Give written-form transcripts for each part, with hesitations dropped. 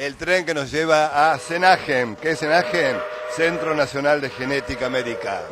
El tren que nos lleva a CENAGEM. ¿Qué es CENAGEM? Centro Nacional de Genética Médica.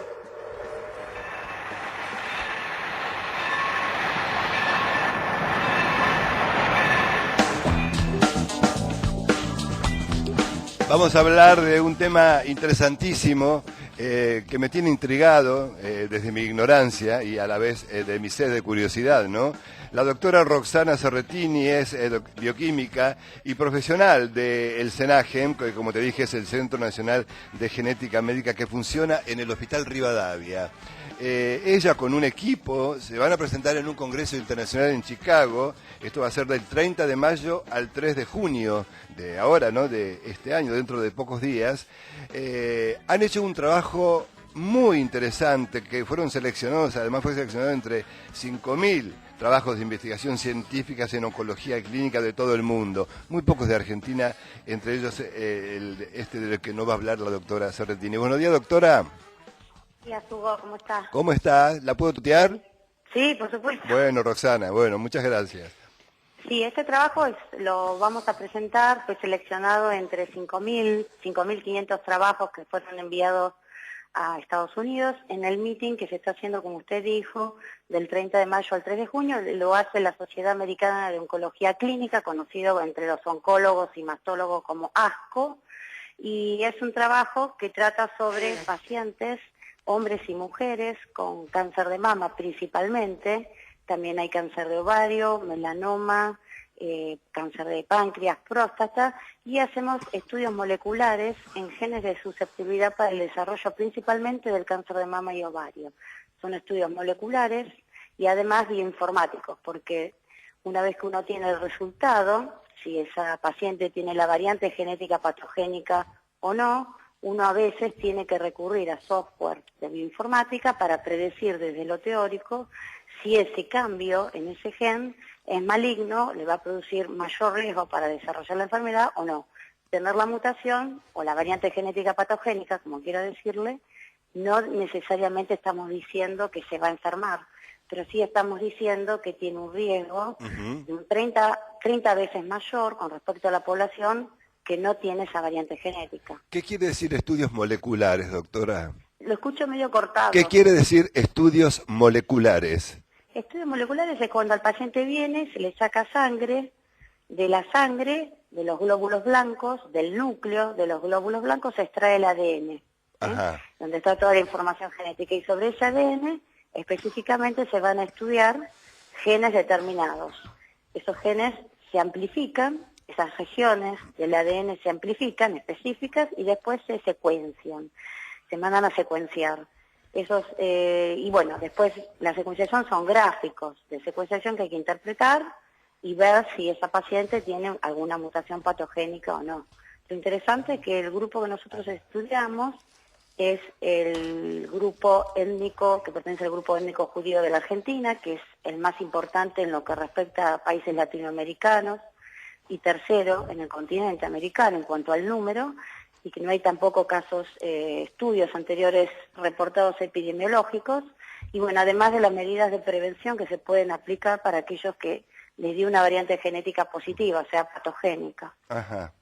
Vamos a hablar de un tema interesantísimo que me tiene intrigado desde mi ignorancia y a la vez de mi sed de curiosidad, ¿no? La doctora Roxana Serretini es bioquímica y profesional del CENAGEM, que como te dije es el Centro Nacional de Genética Médica que funciona en el Hospital Rivadavia. Ella con un equipo se van a presentar en un congreso internacional en Chicago. Esto va a ser del 30 de mayo al 3 de junio de ahora, ¿no? De este año, dentro de pocos días. Han hecho un trabajo muy interesante que fueron seleccionados, además fue seleccionado entre 5.000 trabajos de investigación científicas en oncología clínica de todo el mundo, muy pocos de Argentina, entre ellos del que no va a hablar la doctora Serretini. Buenos días, doctora. Hola, Hugo, ¿cómo estás? ¿Cómo estás? ¿La puedo tutear? Sí, por supuesto. Bueno, Roxana, bueno, muchas gracias. Sí, este trabajo lo vamos a presentar, fue seleccionado entre 5.500 trabajos que fueron enviados a Estados Unidos en el meeting que se está haciendo, como usted dijo, del 30 de mayo al 3 de junio, lo hace la Sociedad Americana de Oncología Clínica, conocido entre los oncólogos y mastólogos como ASCO, y es un trabajo que trata sobre pacientes, hombres y mujeres, con cáncer de mama principalmente, también hay cáncer de ovario, melanoma, cáncer de páncreas, próstata, y hacemos estudios moleculares en genes de susceptibilidad para el desarrollo principalmente del cáncer de mama y ovario. Son estudios moleculares y además bioinformáticos, porque una vez que uno tiene el resultado, si esa paciente tiene la variante genética patogénica o no, uno a veces tiene que recurrir a software de bioinformática para predecir desde lo teórico si ese cambio en ese gen es maligno, le va a producir mayor riesgo para desarrollar la enfermedad o no. Tener la mutación o la variante genética patogénica, como quiero decirle, no necesariamente estamos diciendo que se va a enfermar, pero sí estamos diciendo que tiene un riesgo de un 30 veces mayor con respecto a la población que no tiene esa variante genética. ¿Qué quiere decir estudios moleculares, doctora? Lo escucho medio cortado. ¿Qué quiere decir estudios moleculares? Estudios moleculares es cuando al paciente viene, se le saca sangre, de la sangre, de los glóbulos blancos, del núcleo de los glóbulos blancos se extrae el ADN, donde está toda la información genética, y sobre ese ADN específicamente se van a estudiar genes determinados. Esos genes se amplifican, esas regiones del ADN se amplifican, específicas, y después se secuencian, se mandan a secuenciar. Y bueno, después la secuenciación son gráficos de secuenciación que hay que interpretar y ver si esa paciente tiene alguna mutación patogénica o no. Lo interesante es que el grupo que nosotros estudiamos es el grupo étnico, que pertenece al grupo étnico judío de la Argentina, que es el más importante en lo que respecta a países latinoamericanos, y tercero en el continente americano en cuanto al número, y que no hay tampoco casos, estudios anteriores reportados epidemiológicos, y bueno, además de las medidas de prevención que se pueden aplicar para aquellos que les dio una variante genética positiva, o sea, patogénica. Ajá.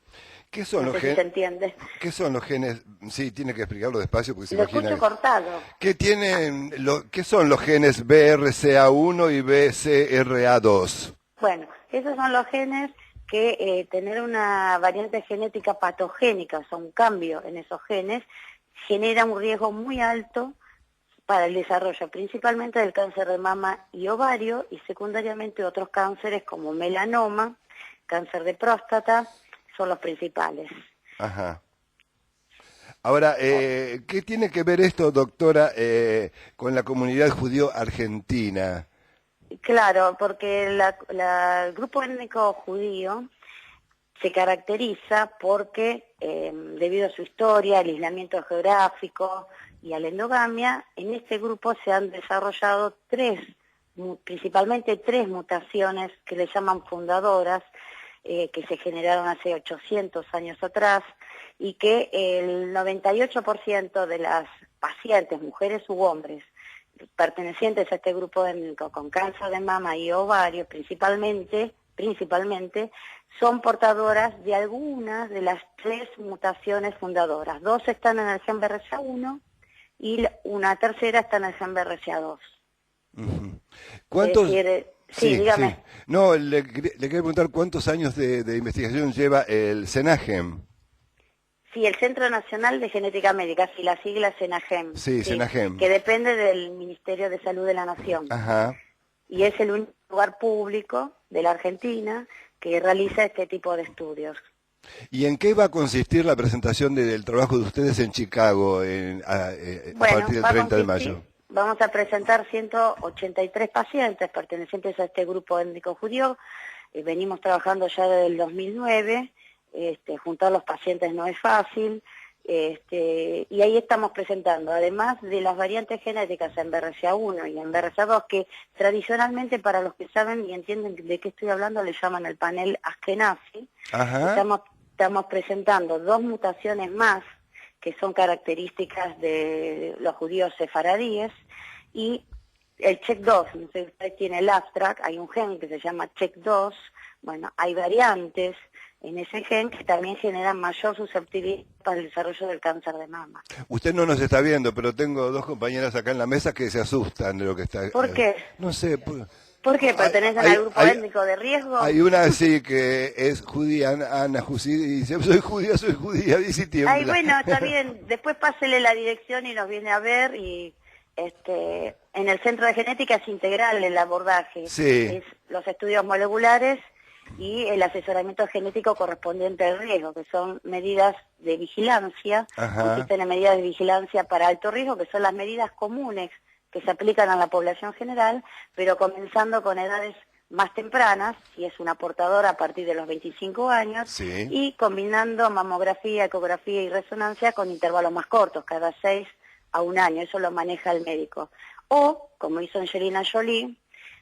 ¿Qué son no los sé si genes? se entiende. ¿Qué son los genes? Sí, tiene que explicarlo despacio porque se Lo imagina. escucho cortado. ¿Qué son los genes BRCA1 y BCRA2? Bueno, esos son los genes que tener una variante genética patogénica, o sea, un cambio en esos genes, genera un riesgo muy alto para el desarrollo principalmente del cáncer de mama y ovario, y secundariamente otros cánceres como melanoma, cáncer de próstata, son los principales. Ajá. Ahora, ¿qué tiene que ver esto, doctora, con la comunidad judío argentina? Claro, porque el grupo étnico judío se caracteriza porque, debido a su historia, al aislamiento geográfico y a la endogamia, en este grupo se han desarrollado principalmente tres mutaciones que le llaman fundadoras, que se generaron hace 800 años atrás, y que el 98% de las pacientes, mujeres u hombres, pertenecientes a este grupo étnico con cáncer de mama y ovario principalmente, son portadoras de algunas de las 3 mutaciones fundadoras. 2 están en el gen BRCA1 y una tercera está en el gen BRCA2. ¿Cuántos? Es decir, sí, dígame. Sí. No, le quería preguntar cuántos años de investigación lleva el SENAGEM. Sí, el Centro Nacional de Genética Médica, sí, la sigla SENAGEM. Sí, SENAGEM. Que depende del Ministerio de Salud de la Nación. Ajá. Y es el único lugar público de la Argentina que realiza este tipo de estudios. ¿Y en qué va a consistir la presentación del trabajo de ustedes en Chicago a partir del 30 de mayo? Vamos a presentar 183 pacientes pertenecientes a este grupo étnico judío. Venimos trabajando ya desde el 2009. Juntar los pacientes no es fácil. Y ahí estamos presentando, además de las variantes genéticas en BRCA1 y en BRCA2, que tradicionalmente, para los que saben y entienden de qué estoy hablando, le llaman el panel Ashkenazi. Estamos presentando 2 mutaciones más que son características de los judíos sefaradíes, y el CHEK2, no sé si usted tiene el abstract, hay un gen que se llama CHEK2, bueno, hay variantes en ese gen que también generan mayor susceptibilidad para el desarrollo del cáncer de mama. Usted no nos está viendo, pero tengo 2 compañeras acá en la mesa que se asustan de lo que está... ¿Por qué? No sé... ¿Por qué? ¿Pertenecen al grupo étnico de riesgo? Hay una sí que es judía, Ana Jussi, y dice, soy judía, dice y tiembla. Ay, bueno, está bien. Después pásele la dirección y nos viene a ver. Y en el Centro de Genética es integral el abordaje. Sí. Es los estudios moleculares y el asesoramiento genético correspondiente al riesgo, que son medidas de vigilancia. Consisten en medidas de vigilancia para alto riesgo, que son las medidas comunes que se aplican a la población general, pero comenzando con edades más tempranas, si es una portadora a partir de los 25 años, sí, y combinando mamografía, ecografía y resonancia con intervalos más cortos, cada 6 a 1 año, eso lo maneja el médico. O, como hizo Angelina Jolie,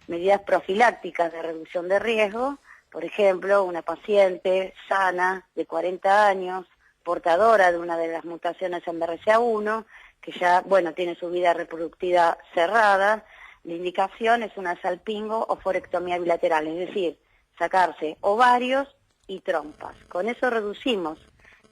medidas profilácticas de reducción de riesgo, por ejemplo, una paciente sana de 40 años, portadora de una de las mutaciones en BRCA1, que ya, bueno, tiene su vida reproductiva cerrada. La indicación es una salpingo o forectomía bilateral, es decir, sacarse ovarios y trompas. Con eso reducimos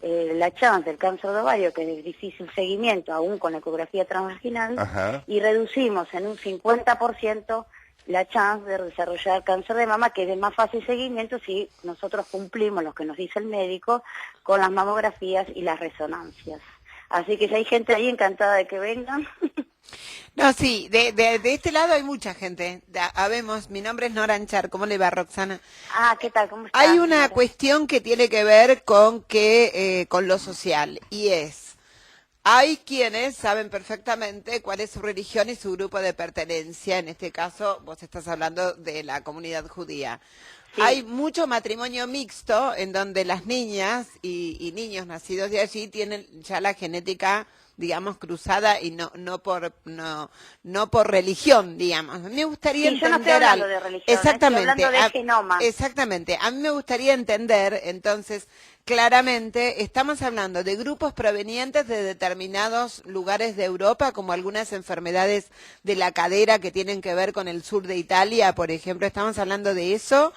la chance del cáncer de ovario, que es de difícil seguimiento, aún con la ecografía transvaginal, y reducimos en un 50% la chance de desarrollar cáncer de mama, que es de más fácil seguimiento si nosotros cumplimos lo que nos dice el médico con las mamografías y las resonancias. Así que si hay gente ahí, encantada de que vengan. No, sí, de este lado hay mucha gente. Habemos, mi nombre es Nora Anchar. ¿Cómo le va, Roxana? Ah, ¿qué tal? ¿Cómo está? Hay una cuestión que tiene que ver con con lo social, y hay quienes saben perfectamente cuál es su religión y su grupo de pertenencia. En este caso, vos estás hablando de la comunidad judía. Sí. Hay mucho matrimonio mixto en donde las niñas y niños nacidos de allí tienen ya la genética, digamos, cruzada, y no por religión, digamos. Me gustaría entender yo no estoy hablando de religión, exactamente, estoy hablando de genoma. Exactamente. A mí me gustaría entender, entonces, claramente, estamos hablando de grupos provenientes de determinados lugares de Europa, como algunas enfermedades de la cadera que tienen que ver con el sur de Italia, por ejemplo. ¿Estamos hablando de eso?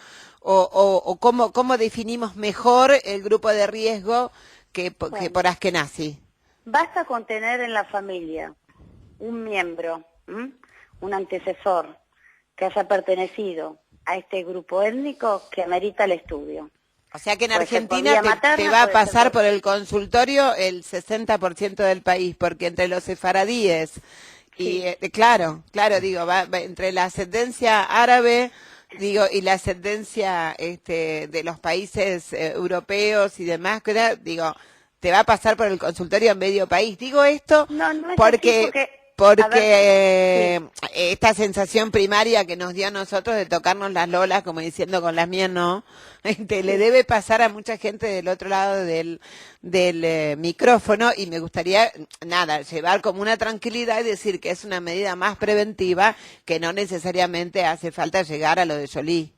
¿O cómo definimos mejor el grupo de riesgo que por Ashkenazi? Basta con tener en la familia un miembro, un antecesor que haya pertenecido a este grupo étnico que amerita el estudio. O sea que en Argentina te va a pasar por el consultorio el 60% del país, porque entre los sefaradíes y claro, digo, va entre la ascendencia árabe, digo, y la ascendencia de los países europeos y demás, digo, te va a pasar por el consultorio en medio país. Digo esto porque esta sensación primaria que nos dio a nosotros de tocarnos las lolas, como diciendo con las mías no, le debe pasar a mucha gente del otro lado del micrófono, y me gustaría, llevar como una tranquilidad y decir que es una medida más preventiva, que no necesariamente hace falta llegar a lo de Jolie.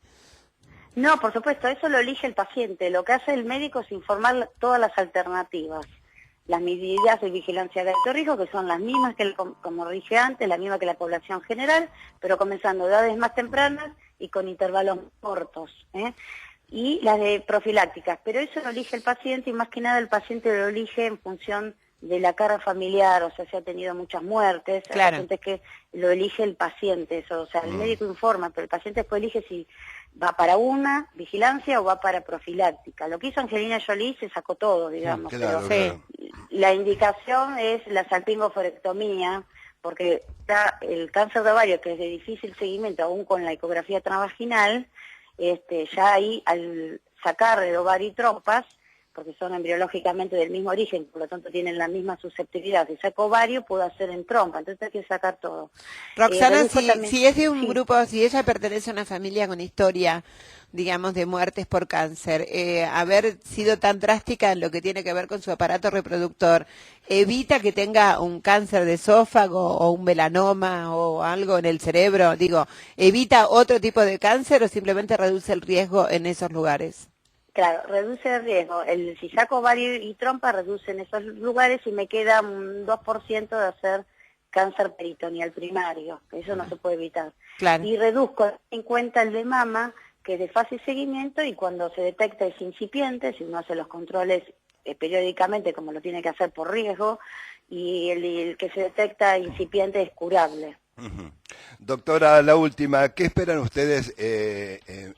No, por supuesto, eso lo elige el paciente. Lo que hace el médico es informar todas las alternativas. Las medidas de vigilancia de alto riesgo, que son las mismas que, como dije antes, las mismas que la población general, pero comenzando de edades más tempranas y con intervalos cortos. y las de profilácticas, pero eso lo elige el paciente y más que nada el paciente lo elige en función de la carga familiar, o sea, se ha tenido muchas muertes, Claro. hay pacientes que lo elige el paciente, eso, o sea, el médico informa, pero el paciente después elige si va para una vigilancia o va para profiláctica. Lo que hizo Angelina Jolie se sacó todo, digamos, Claro, pero la indicación es la salpingoforectomía, porque está el cáncer de ovario, que es de difícil seguimiento, aún con la ecografía transvaginal, ya ahí al sacar el ovario y trompas, porque son embriológicamente del mismo origen, por lo tanto tienen la misma susceptibilidad. Si saco ovario, puedo hacer en trompa, entonces hay que sacar todo. Roxana, Redujo también- si es de un sí. grupo, si ella pertenece a una familia con historia, digamos, de muertes por cáncer, haber sido tan drástica en lo que tiene que ver con su aparato reproductor, ¿evita que tenga un cáncer de esófago o un melanoma o algo en el cerebro? Digo, ¿evita otro tipo de cáncer o simplemente reduce el riesgo en esos lugares? Claro, reduce el riesgo. Si saco ovario y trompa, reduce en esos lugares y me queda un 2% de hacer cáncer peritoneal primario. Eso no se puede evitar. Claro. Y reduzco en cuenta el de mama, que es de fácil seguimiento, y cuando se detecta es incipiente, si uno hace los controles periódicamente, como lo tiene que hacer por riesgo, y el que se detecta incipiente es curable. Doctora, la última, ¿qué esperan ustedes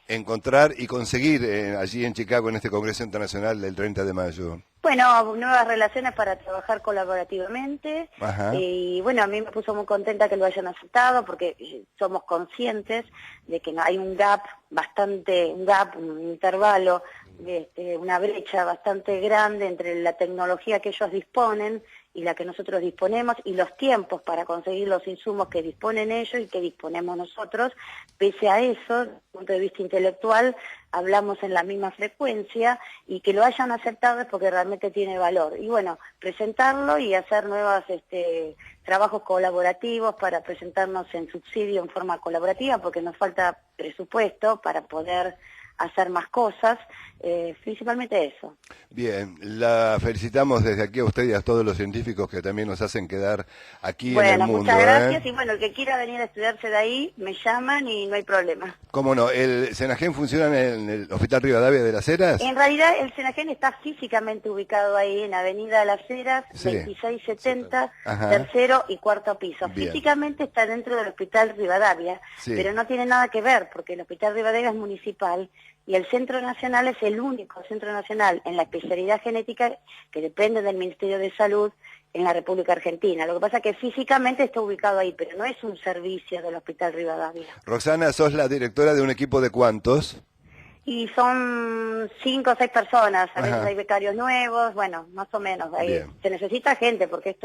encontrar y conseguir allí en Chicago en este Congreso Internacional del 30 de mayo? Bueno, nuevas relaciones para trabajar colaborativamente. Ajá. Y bueno, a mí me puso muy contenta que lo hayan aceptado porque somos conscientes de que hay un gap, un intervalo, una brecha bastante grande entre la tecnología que ellos disponen y la que nosotros disponemos y los tiempos para conseguir los insumos que disponen ellos y que disponemos nosotros. Pese a eso, desde el punto de vista intelectual, hablamos en la misma frecuencia y que lo hayan aceptado es porque realmente tiene valor. Y bueno, presentarlo y hacer nuevos trabajos colaborativos para presentarnos en subsidio en forma colaborativa porque nos falta presupuesto para poder hacer más cosas, principalmente eso. Bien, la felicitamos desde aquí a usted y a todos los científicos que también nos hacen quedar aquí en el mundo. Bueno, muchas gracias y bueno, el que quiera venir a estudiarse de ahí, me llaman y no hay problema. ¿Cómo no? ¿El Senagen funciona en el Hospital Rivadavia de las Heras? En realidad el Senagen está físicamente ubicado ahí en Avenida Las Heras, Sí. 2670, Ajá. tercero y cuarto piso. Bien. Físicamente está dentro del Hospital Rivadavia, Sí. pero no tiene nada que ver porque el Hospital Rivadavia es municipal y el Centro Nacional es el único centro nacional en la especialidad genética que depende del Ministerio de Salud en la República Argentina. Lo que pasa es que físicamente está ubicado ahí, pero no es un servicio del Hospital Rivadavia. Roxana, sos la directora de un equipo de ¿cuántos? Y son 5 o 6 personas, a veces Ajá. hay becarios nuevos, bueno, más o menos. Ahí Bien. se necesita gente porque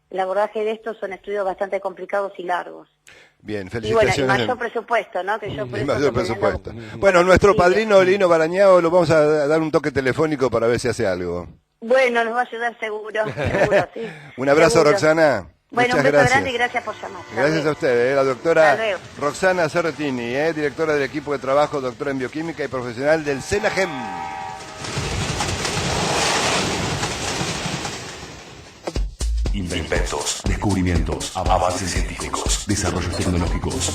el abordaje de estos son estudios bastante complicados y largos. Bien, Y bueno, felicitaciones. y mayor presupuesto, ¿no? Que yo por El eso mayor estoy poniendo- presupuesto. Bueno, nuestro padrino Lino Barañao lo vamos a dar un toque telefónico para ver si hace algo. Bueno, nos va a ayudar seguro, seguro, sí. Un abrazo, Seguro. Roxana. Bueno, Muchas un beso gracias. grande y gracias por llamar. Hasta Gracias a luego. usted, la doctora Hasta luego. Roxana Cerretini, directora del equipo de trabajo, doctora en bioquímica y profesional del Senagen. Inventos, descubrimientos, avances científicos, desarrollos tecnológicos.